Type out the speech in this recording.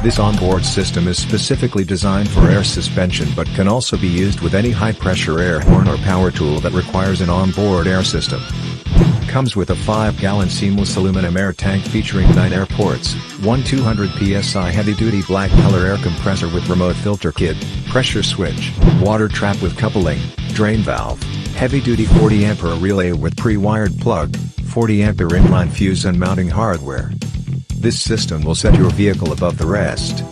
This onboard system is specifically designed for air suspension but can also be used with any high-pressure air horn or power tool that requires an onboard air system. Comes with a 5-gallon seamless aluminum air tank featuring 9 air ports, one 200 PSI heavy-duty black color air compressor with remote filter kit, pressure switch, water trap with coupling, drain valve, heavy-duty 40 Ampere relay with pre-wired plug, 40 Ampere inline fuse and mounting hardware. This system will set your vehicle above the rest.